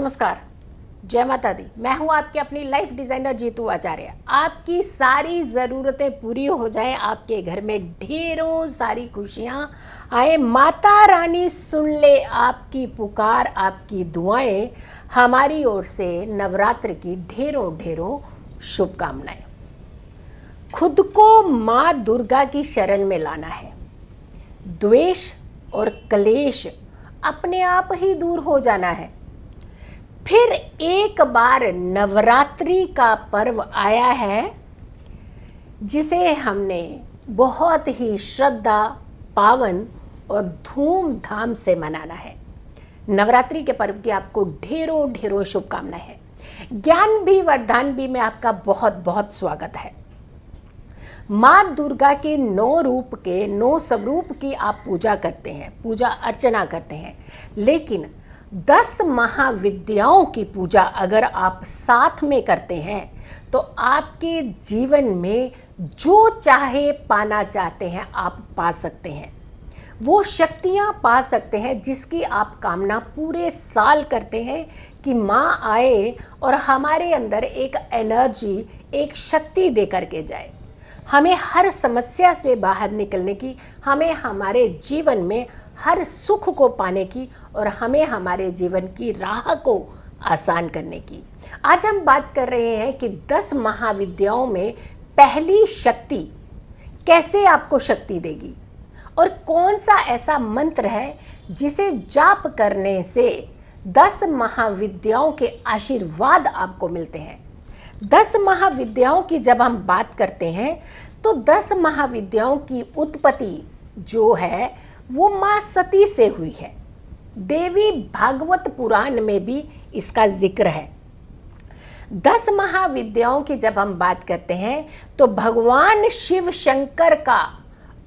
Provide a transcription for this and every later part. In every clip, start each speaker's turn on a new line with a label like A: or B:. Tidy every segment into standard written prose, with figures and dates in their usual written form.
A: नमस्कार, जय माता दी। मैं हूं आपके अपनी लाइफ डिज़ाइनर जीतू आचार्य। आपकी सारी ज़रूरतें पूरी हो जाएं, आपके घर में ढेरों सारी खुशियां आए। माता रानी सुन ले आपकी पुकार, आपकी दुआएं। हमारी ओर से नवरात्र की ढेरों ढेरों शुभकामनाएं। खुद को माँ दुर्गा की शरण में लाना है। द्वेष और क्लेश अपने आप ही दूर हो जाना है। फिर एक बार नवरात्रि का पर्व आया है जिसे हमने बहुत ही श्रद्धा, पावन और धूमधाम से मनाना है। नवरात्रि के पर्व की आपको ढेरों ढेरों शुभकामनाएं हैं। ज्ञान भी वरदान भी में आपका बहुत बहुत स्वागत है। माँ दुर्गा के 9 रूप के 9 स्वरूप की आप पूजा करते हैं, पूजा अर्चना करते हैं, लेकिन 10 महाविद्याओं की पूजा अगर आप साथ में करते हैं तो आपके जीवन में जो चाहे पाना चाहते हैं आप पा सकते हैं। वो शक्तियाँ पा सकते हैं जिसकी आप कामना पूरे साल करते हैं कि माँ आए और हमारे अंदर एक एनर्जी, एक शक्ति दे करके जाए। हमें हर समस्या से बाहर निकलने की, हमें हमारे जीवन में हर सुख को पाने की और हमें हमारे जीवन की राह को आसान करने की। आज हम बात कर रहे हैं कि 10 महाविद्याओं में पहली शक्ति कैसे आपको शक्ति देगी और कौन सा ऐसा मंत्र है जिसे जाप करने से 10 महाविद्याओं के आशीर्वाद आपको मिलते हैं। 10 महाविद्याओं की जब हम बात करते हैं तो 10 महाविद्याओं की उत्पत्ति जो है वो माँ सती से हुई है। देवी भागवत पुराण में भी इसका जिक्र है। 10 महाविद्याओं की जब हम बात करते हैं तो भगवान शिव शंकर का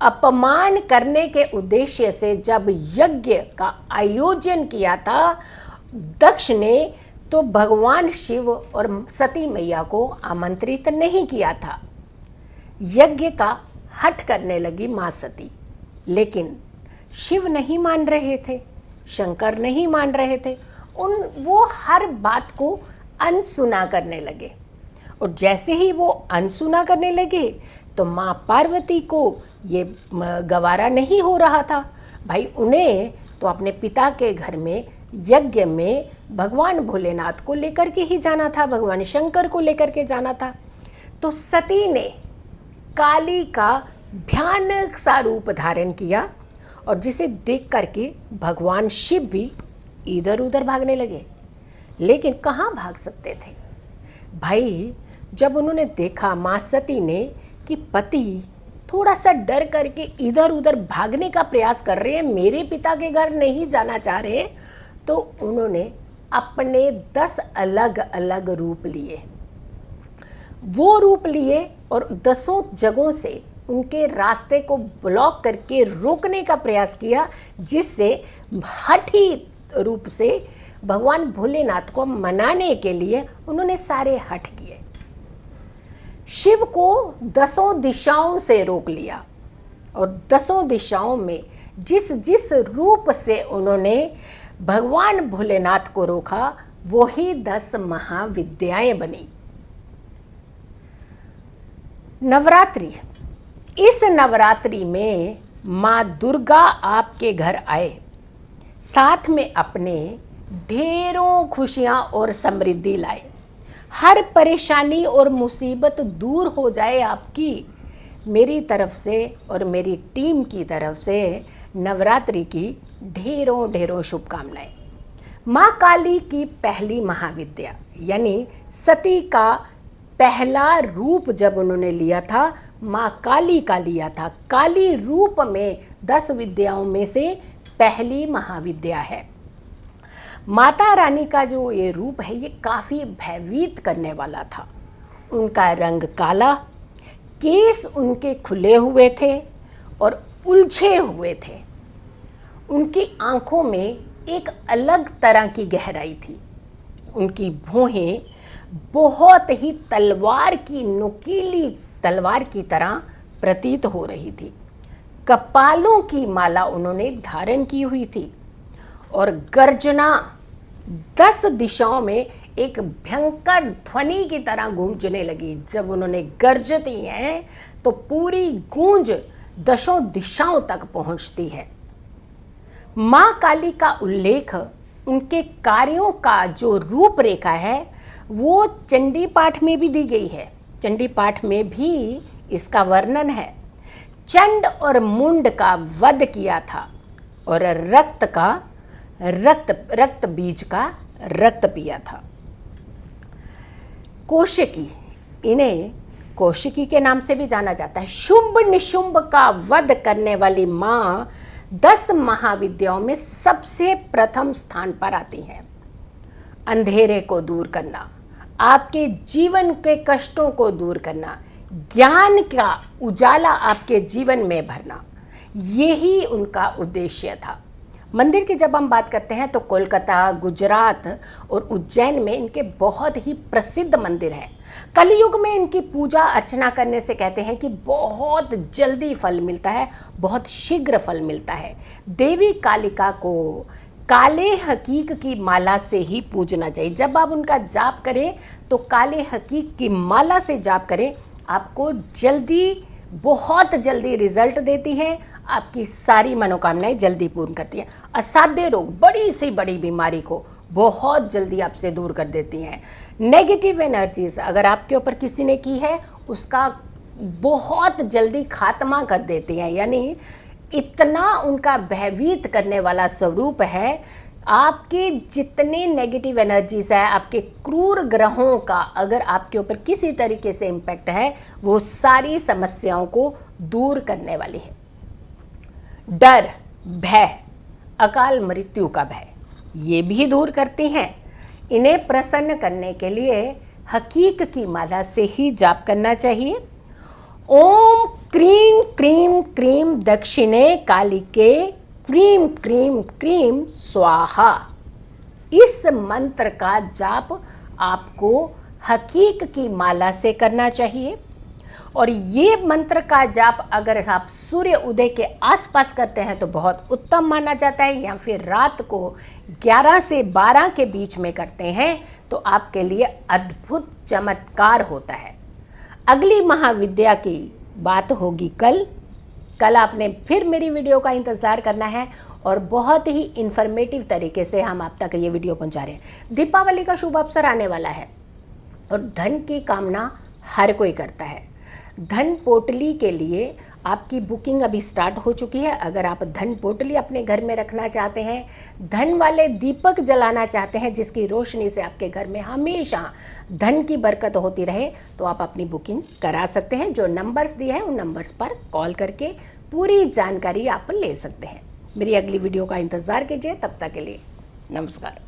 A: अपमान करने के उद्देश्य से जब यज्ञ का आयोजन किया था दक्ष ने, तो भगवान शिव और सती मैया को आमंत्रित नहीं किया था। यज्ञ का हठ करने लगी माँ सती, लेकिन शिव नहीं मान रहे थे, शंकर नहीं मान रहे थे। वो हर बात को अनसुना करने लगे और जैसे ही वो अनसुना करने लगे तो माँ पार्वती को ये गवारा नहीं हो रहा था। भाई उन्हें तो अपने पिता के घर में यज्ञ में भगवान भोलेनाथ को लेकर के ही जाना था, भगवान शंकर को लेकर के जाना था। तो सती ने काली का भयानक सा रूप धारण किया और जिसे देख करके भगवान शिव भी इधर उधर भागने लगे। लेकिन कहाँ भाग सकते थे भाई? जब उन्होंने देखा माँ सती ने कि पति थोड़ा सा डर करके इधर उधर भागने का प्रयास कर रहे हैं, मेरे पिता के घर नहीं जाना चाह रहे, तो उन्होंने अपने 10 अलग अलग रूप लिए। वो रूप लिए और 10 जगहों से उनके रास्ते को ब्लॉक करके रोकने का प्रयास किया, जिससे हठी रूप से भगवान भोलेनाथ को मनाने के लिए उन्होंने सारे हठ किए। शिव को 10 दिशाओं से रोक लिया और 10 दिशाओं में जिस जिस रूप से उन्होंने भगवान भोलेनाथ को रोका वो ही 10 महाविद्याएं बनी। नवरात्रि, इस नवरात्रि में माँ दुर्गा आपके घर आए, साथ में अपने ढेरों खुशियाँ और समृद्धि लाए। हर परेशानी और मुसीबत दूर हो जाए आपकी। मेरी तरफ से और मेरी टीम की तरफ से नवरात्रि की ढेरों ढेरों शुभकामनाएं। माँ काली की पहली महाविद्या यानी सती का पहला रूप जब उन्होंने लिया था, माँ काली का लिया था। काली रूप में 10 विद्याओं में से पहली महाविद्या है। माता रानी का जो ये रूप है ये काफ़ी भयभीत करने वाला था। उनका रंग काला, केस उनके खुले हुए थे और उलझे हुए थे। उनकी आँखों में एक अलग तरह की गहराई थी। उनकी भौहें बहुत ही तलवार की, नुकीली तलवार की तरह प्रतीत हो रही थी। कपालों की माला उन्होंने धारण की हुई थी और गर्जना 10 दिशाओं में एक भयंकर ध्वनि की तरह गूंजने लगी। जब उन्होंने गर्जती हैं तो पूरी गूंज 10 दिशाओं तक पहुंचती है। माँ काली का उल्लेख उनके कार्यों का जो रूपरेखा है वो चंडी पाठ में भी दी गई है। चंडी पाठ में भी इसका वर्णन है। चंड और मुंड का वध किया था और रक्त बीज का रक्त पिया था। कौशिकी, इन्हें कौशिकी के नाम से भी जाना जाता है। शुंभ निशुंभ का वध करने वाली माँ 10 महाविद्याओं में सबसे प्रथम स्थान पर आती हैं। अंधेरे को दूर करना, आपके जीवन के कष्टों को दूर करना, ज्ञान का उजाला आपके जीवन में भरना, यही उनका उद्देश्य था। मंदिर की जब हम बात करते हैं तो कोलकाता, गुजरात और उज्जैन में इनके बहुत ही प्रसिद्ध मंदिर हैं। कलयुग में इनकी पूजा अर्चना करने से कहते हैं कि बहुत जल्दी फल मिलता है, बहुत शीघ्र फल मिलता है। देवी कालिका को काले हकीक की माला से ही पूजना चाहिए। जब आप उनका जाप करें तो काले हकीक की माला से जाप करें, आपको जल्दी, बहुत जल्दी रिजल्ट देती है। आपकी सारी मनोकामनाएं जल्दी पूर्ण करती हैं। असाध्य रोग, बड़ी से बड़ी बीमारी को बहुत जल्दी आपसे दूर कर देती हैं। नेगेटिव एनर्जीज अगर आपके ऊपर किसी ने की है उसका बहुत जल्दी खात्मा कर देती हैं। यानी इतना उनका भयभीत करने वाला स्वरूप है। आपके जितने नेगेटिव एनर्जीज है, आपके क्रूर ग्रहों का अगर आपके ऊपर किसी तरीके से इम्पैक्ट है, वो सारी समस्याओं को दूर करने वाली है। डर, भय, अकाल मृत्यु का भय, ये भी दूर करती हैं। इन्हें प्रसन्न करने के लिए हकीक की माला से ही जाप करना चाहिए। ओम क्रीम क्रीम क्रीम दक्षिणे कालिके क्रीम क्रीम क्रीम स्वाहा। इस मंत्र का जाप आपको हकीक की माला से करना चाहिए। और ये मंत्र का जाप अगर आप सूर्य उदय के आसपास करते हैं तो बहुत उत्तम माना जाता है, या फिर रात को 11 से 12 के बीच में करते हैं तो आपके लिए अद्भुत चमत्कार होता है। अगली महाविद्या की बात होगी कल आपने फिर मेरी वीडियो का इंतज़ार करना है और बहुत ही इन्फॉर्मेटिव तरीके से हम आप तक ये वीडियो पहुंचा रहे हैं। दीपावली का शुभ अवसर आने वाला है और धन की कामना हर कोई करता है। धन पोटली के लिए आपकी बुकिंग अभी स्टार्ट हो चुकी है। अगर आप धन पोटली अपने घर में रखना चाहते हैं, धन वाले दीपक जलाना चाहते हैं जिसकी रोशनी से आपके घर में हमेशा धन की बरकत होती रहे, तो आप अपनी बुकिंग करा सकते हैं। जो नंबर्स दिए हैं उन नंबर्स पर कॉल करके पूरी जानकारी आप ले सकते हैं। मेरी अगली वीडियो का इंतज़ार कीजिए। तब तक के लिए नमस्कार।